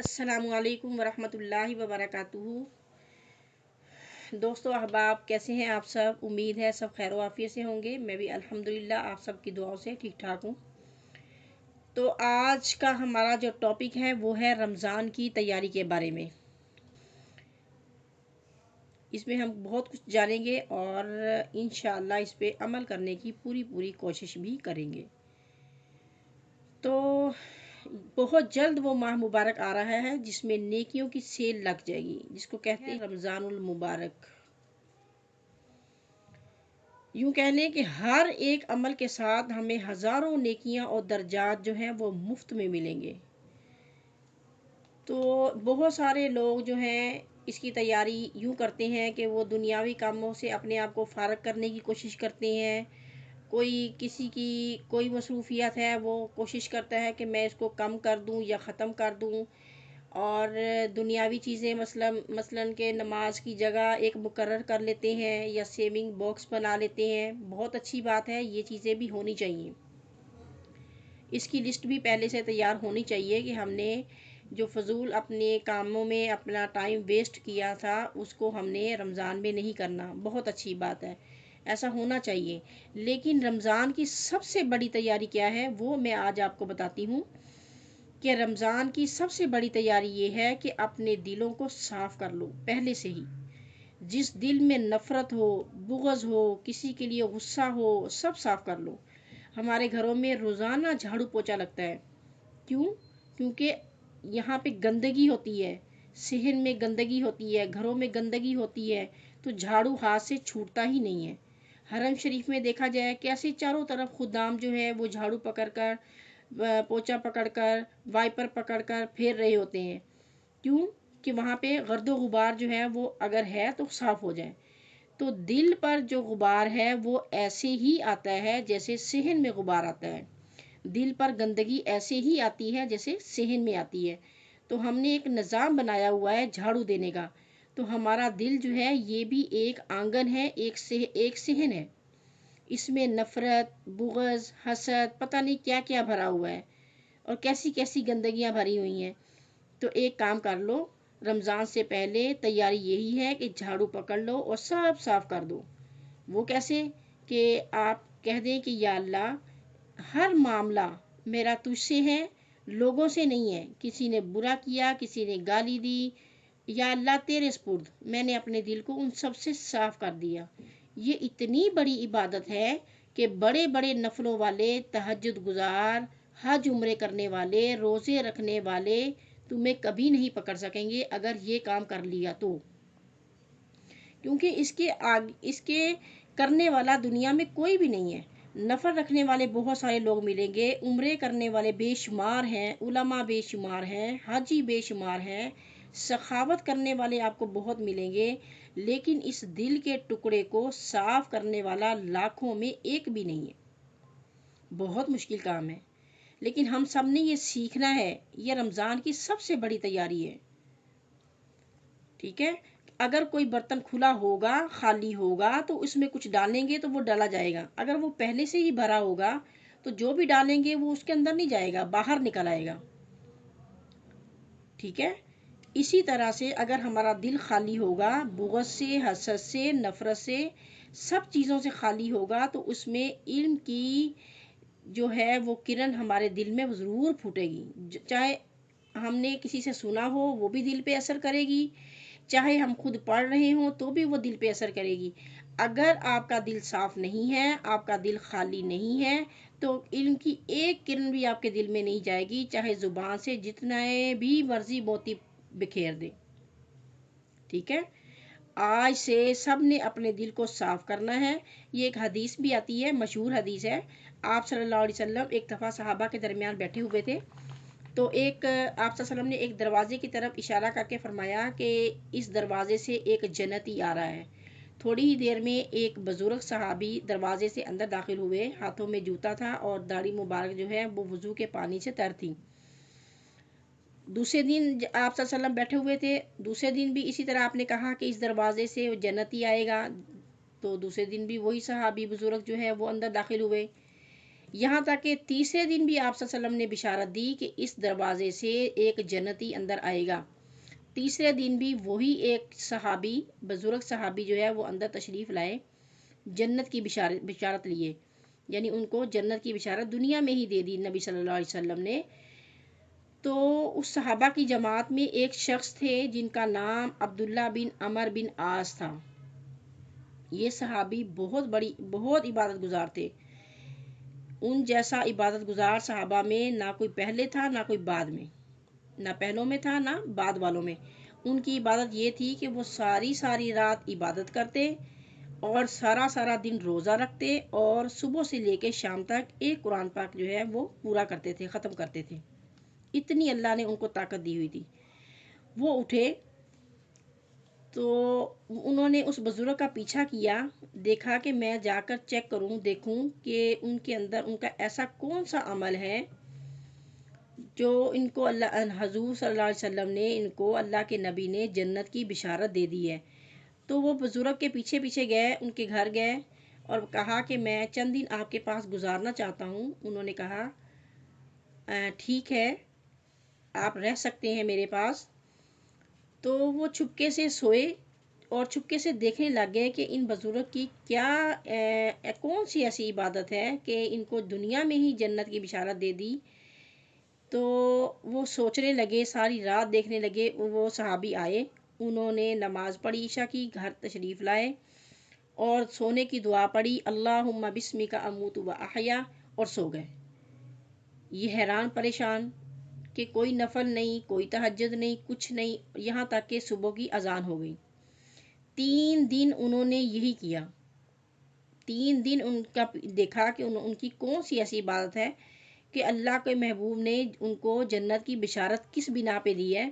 السلام علیکم ورحمۃ اللہ وبرکاتہ۔ دوستو احباب، کیسے ہیں آپ سب؟ امید ہے سب خیر و عافیت سے ہوں گے۔ میں بھی الحمدللہ آپ سب کی دعاؤں سے ٹھیک ٹھاک ہوں۔ تو آج کا ہمارا جو ٹاپک ہے وہ ہے رمضان کی تیاری کے بارے میں۔ اس میں ہم بہت کچھ جانیں گے اور انشاءاللہ اس پہ عمل کرنے کی پوری کوشش بھی کریں گے۔ تو بہت جلد وہ ماہ مبارک آ رہا ہے جس میں نیکیوں کی سیل لگ جائے گی، جس کو کہتے ہیں رمضان المبارک۔ یوں کہہ لیں کہ ہر ایک عمل کے ساتھ ہمیں ہزاروں نیکیاں اور درجات جو ہیں وہ مفت میں ملیں گے۔ تو بہت سارے لوگ جو ہیں اس کی تیاری یوں کرتے ہیں کہ وہ دنیاوی کاموں سے اپنے آپ کو فارغ کرنے کی کوشش کرتے ہیں۔ کوئی کسی کی کوئی مصروفیت ہے، وہ کوشش کرتا ہے کہ میں اس کو کم کر دوں یا ختم کر دوں، اور دنیاوی چیزیں مثلاً کہ نماز کی جگہ ایک مقرر کر لیتے ہیں یا سیونگ باکس بنا لیتے ہیں۔ بہت اچھی بات ہے، یہ چیزیں بھی ہونی چاہیے۔ اس کی لسٹ بھی پہلے سے تیار ہونی چاہیے کہ ہم نے جو فضول اپنے کاموں میں اپنا ٹائم ویسٹ کیا تھا اس کو ہم نے رمضان میں نہیں کرنا۔ بہت اچھی بات ہے، ایسا ہونا چاہیے۔ لیکن رمضان کی سب سے بڑی تیاری کیا ہے وہ میں آج آپ کو بتاتی ہوں کہ رمضان کی سب سے بڑی تیاری یہ ہے کہ اپنے دلوں کو صاف کر لو پہلے سے ہی۔ جس دل میں نفرت ہو، بغض ہو، کسی کے لیے غصہ ہو، سب صاف کر لو۔ ہمارے گھروں میں روزانہ جھاڑو پوچھا لگتا ہے۔ کیوں؟ کیونکہ یہاں پہ گندگی ہوتی ہے، صحن میں گندگی ہوتی ہے، گھروں میں گندگی ہوتی ہے، تو جھاڑو ہاتھ سے چھوٹتا ہی نہیں ہے۔ حرم شریف میں دیکھا جائے کیسے چاروں طرف خدام جو ہے وہ جھاڑو پکڑ کر، پوچا پکڑ کر، وائپر پکڑ کر پھیر رہے ہوتے ہیں۔ کیوں؟ کہ وہاں پہ گرد و غبار جو ہے وہ اگر ہے تو صاف ہو جائے۔ تو دل پر جو غبار ہے وہ ایسے ہی آتا ہے جیسے صحن میں غبار آتا ہے۔ دل پر گندگی ایسے ہی آتی ہے جیسے صحن میں آتی ہے۔ تو ہم نے ایک نظام بنایا ہوا ہے جھاڑو دینے کا۔ تو ہمارا دل جو ہے یہ بھی ایک آنگن ہے، ایک صحن ہے۔ اس میں نفرت، بغض، حسد، پتہ نہیں کیا کیا بھرا ہوا ہے اور کیسی کیسی گندگیاں بھری ہوئی ہیں۔ تو ایک کام کر لو، رمضان سے پہلے تیاری یہی ہے کہ جھاڑو پکڑ لو اور سب صاف کر دو۔ وہ کیسے؟ کہ آپ کہہ دیں کہ یا اللہ، ہر معاملہ میرا تجھ سے ہے، لوگوں سے نہیں ہے۔ کسی نے برا کیا، کسی نے گالی دی، یا اللہ تیرے سپرد میں نے اپنے دل کو ان سب سے صاف کر دیا۔ یہ اتنی بڑی عبادت ہے کہ بڑے بڑے نفلوں والے، تہجد گزار، حج عمرے کرنے والے، روزے رکھنے والے تمہیں کبھی نہیں پکڑ سکیں گے اگر یہ کام کر لیا تو۔ کیونکہ اس کے کرنے والا دنیا میں کوئی بھی نہیں ہے۔ نفل رکھنے والے بہت سارے لوگ ملیں گے، عمرے کرنے والے بے شمار ہیں، علماء بے شمار ہیں، حاجی بے شمار ہیں، سخاوت کرنے والے آپ کو بہت ملیں گے، لیکن اس دل کے ٹکڑے کو صاف کرنے والا لاکھوں میں ایک بھی نہیں ہے۔ بہت مشکل کام ہے، لیکن ہم سب نے یہ سیکھنا ہے۔ یہ رمضان کی سب سے بڑی تیاری ہے، ٹھیک ہے؟ اگر کوئی برتن کھلا ہوگا، خالی ہوگا، تو اس میں کچھ ڈالیں گے تو وہ ڈالا جائے گا۔ اگر وہ پہلے سے ہی بھرا ہوگا تو جو بھی ڈالیں گے وہ اس کے اندر نہیں جائے گا، باہر نکل آئے گا، ٹھیک ہے؟ اسی طرح سے اگر ہمارا دل خالی ہوگا، بغض سے، حسد سے، نفرت سے، سب چیزوں سے خالی ہوگا، تو اس میں علم کی جو ہے وہ کرن ہمارے دل میں ضرور پھوٹے گی۔ چاہے ہم نے کسی سے سنا ہو وہ بھی دل پہ اثر کرے گی، چاہے ہم خود پڑھ رہے ہوں تو بھی وہ دل پہ اثر کرے گی۔ اگر آپ کا دل صاف نہیں ہے، آپ کا دل خالی نہیں ہے، تو علم کی ایک کرن بھی آپ کے دل میں نہیں جائے گی، چاہے زبان سے جتنا بھی مرضی موتی بکھیر دے، ٹھیک ہے؟ آج سے سب نے اپنے دل کو صاف کرنا ہے۔ یہ ایک حدیث بھی آتی ہے، مشہور حدیث ہے۔ آپ صلی اللہ علیہ وسلم ایک دفعہ صحابہ کے درمیان بیٹھے ہوئے تھے، تو آپ صلی اللہ علیہ وسلم نے ایک دروازے کی طرف اشارہ کر کے فرمایا کہ اس دروازے سے ایک جنتی آ رہا ہے۔ تھوڑی ہی دیر میں ایک بزرگ صحابی دروازے سے اندر داخل ہوئے، ہاتھوں میں جوتا تھا اور داڑھی مبارک جو ہے وہ وضو کے پانی سے تر تھی۔ دوسرے دن آپ صلی اللہ علیہ وسلم بیٹھے ہوئے تھے، دوسرے دن بھی اسی طرح آپ نے کہا کہ اس دروازے سے جنتی آئے گا، تو دوسرے دن بھی وہی صحابی بزرگ جو ہے وہ اندر داخل ہوئے۔ یہاں تک کہ تیسرے دن بھی آپ صلی اللہ علیہ وسلم نے بشارت دی کہ اس دروازے سے ایک جنتی اندر آئے گا۔ تیسرے دن بھی وہی ایک صحابی، بزرگ صحابی جو ہے وہ اندر تشریف لائے، جنت کی بشارت لیے، یعنی ان کو جنت کی بشارت دنیا میں ہی دے دی نبی صلی اللہ علیہ وسلم نے۔ تو اس صحابہ کی جماعت میں ایک شخص تھے جن کا نام عبداللہ بن عمر بن عاص تھا۔ یہ صحابی بہت عبادت گزار تھے۔ ان جیسا عبادت گزار صحابہ میں نہ کوئی پہلے تھا نہ کوئی بعد میں، نہ پہلوں میں تھا نہ بعد والوں میں۔ ان کی عبادت یہ تھی کہ وہ ساری رات عبادت کرتے اور سارا دن روزہ رکھتے اور صبح سے لے کے شام تک ایک قرآن پاک جو ہے وہ پورا کرتے تھے، ختم کرتے تھے۔ اتنی اللہ نے ان کو طاقت دی ہوئی تھی۔ وہ اٹھے تو انہوں نے اس بزرگ کا پیچھا کیا، دیکھا کہ میں جا کر چیک کروں، دیکھوں کہ ان کے اندر ان کا ایسا کون سا عمل ہے جو ان کو حضور صلی اللہ علیہ وسلم نے، ان کو اللہ کے نبی نے جنت کی بشارت دے دی ہے۔ تو وہ بزرگ کے پیچھے پیچھے گئے، ان کے گھر گئے اور کہا کہ میں چند دن آپ کے پاس گزارنا چاہتا ہوں۔ انہوں نے کہا ٹھیک ہے، آپ رہ سکتے ہیں میرے پاس۔ تو وہ چھپکے سے سوئے اور چھپکے سے دیکھنے لگ گئے کہ ان بزرگ کی کیا کون سی ایسی عبادت ہے کہ ان کو دنیا میں ہی جنت کی بشارت دے دی۔ تو وہ سوچنے لگے، ساری رات دیکھنے لگے۔ وہ صحابی آئے، انہوں نے نماز پڑھی عشاء کی، گھر تشریف لائے اور سونے کی دعا پڑھی، اللہم بسمک اموت و احیا، اور سو گئے۔ یہ حیران پریشان کہ کوئی نفل نہیں، کوئی تہجد نہیں، کچھ نہیں، یہاں تک کہ صبح کی اذان ہو گئی۔ 3 دن انہوں نے یہی کیا۔ 3 دن ان کا دیکھا کہ ان کی کون سی ایسی عبادت ہے کہ اللہ کے محبوب نے ان کو جنت کی بشارت کس بنا پہ دی ہے۔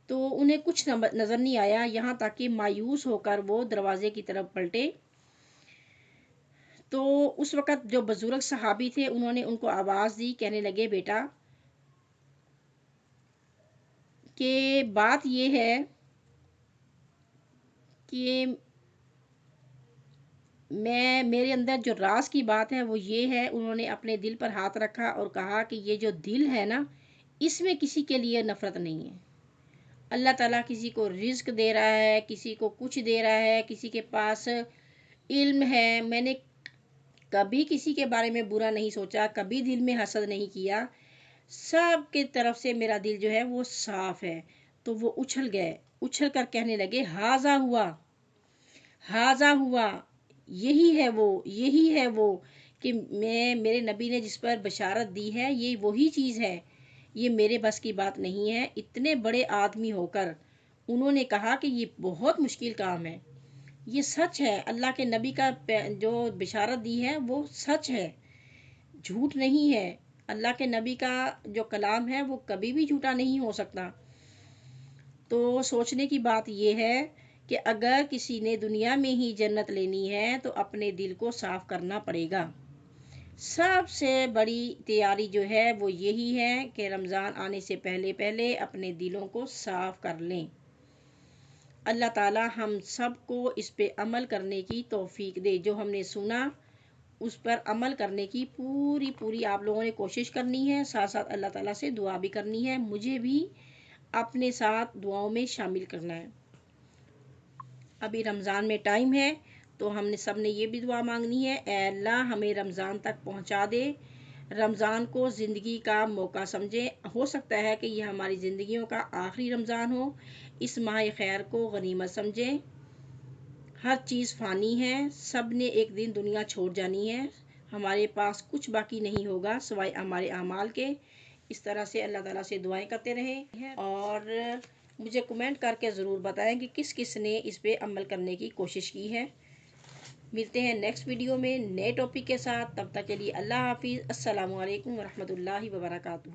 تو انہیں کچھ نظر نہیں آیا، یہاں تک کہ مایوس ہو کر وہ دروازے کی طرف پلٹے۔ تو اس وقت جو بزرگ صحابی تھے انہوں نے ان کو آواز دی، کہنے لگے بیٹا کہ بات یہ ہے کہ میرے اندر جو راز کی بات ہے وہ یہ ہے۔ انہوں نے اپنے دل پر ہاتھ رکھا اور کہا کہ یہ جو دل ہے نا، اس میں کسی کے لیے نفرت نہیں ہے۔ اللہ تعالیٰ کسی کو رزق دے رہا ہے، کسی کو کچھ دے رہا ہے، کسی کے پاس علم ہے۔ میں نے کبھی کسی کے بارے میں برا نہیں سوچا، کبھی دل میں حسد نہیں کیا، سب کی طرف سے میرا دل جو ہے وہ صاف ہے۔ تو وہ اچھل گئے، اچھل کر کہنے لگے ہاذا ہوا، ہاذا ہوا، یہی ہے وہ کہ میرے نبی نے جس پر بشارت دی ہے، یہ وہی چیز ہے، یہ میرے بس کی بات نہیں ہے۔ اتنے بڑے آدمی ہو کر انہوں نے کہا کہ یہ بہت مشکل کام ہے، یہ سچ ہے، اللہ کے نبی کا جو بشارت دی ہے وہ سچ ہے، جھوٹ نہیں ہے۔ اللہ کے نبی کا جو کلام ہے وہ کبھی بھی جھوٹا نہیں ہو سکتا۔ تو سوچنے کی بات یہ ہے کہ اگر کسی نے دنیا میں ہی جنت لینی ہے تو اپنے دل کو صاف کرنا پڑے گا۔ سب سے بڑی تیاری جو ہے وہ یہی ہے کہ رمضان آنے سے پہلے اپنے دلوں کو صاف کر لیں۔ اللہ تعالی ہم سب کو اس پہ عمل کرنے کی توفیق دے۔ جو ہم نے سنا اس پر عمل کرنے کی پوری آپ لوگوں نے کوشش کرنی ہے، ساتھ ساتھ اللہ تعالیٰ سے دعا بھی کرنی ہے، مجھے بھی اپنے ساتھ دعاؤں میں شامل کرنا ہے۔ ابھی رمضان میں ٹائم ہے تو ہم نے سب نے یہ بھی دعا مانگنی ہے، اے اللہ ہمیں رمضان تک پہنچا دے، رمضان کو زندگی کا موقع سمجھے۔ ہو سکتا ہے کہ یہ ہماری زندگیوں کا آخری رمضان ہو، اس ماہ خیر کو غنیمت سمجھیں۔ ہر چیز فانی ہے، سب نے ایک دن دنیا چھوڑ جانی ہے، ہمارے پاس کچھ باقی نہیں ہوگا سوائے ہمارے اعمال کے۔ اس طرح سے اللہ تعالیٰ سے دعائیں کرتے رہیں اور مجھے کمنٹ کر کے ضرور بتائیں کہ کس کس نے اس پہ عمل کرنے کی کوشش کی ہے۔ ملتے ہیں نیکسٹ ویڈیو میں نئے ٹاپک کے ساتھ، تب تک کے لیے اللہ حافظ، السلام علیکم ورحمۃ اللہ وبرکاتہ۔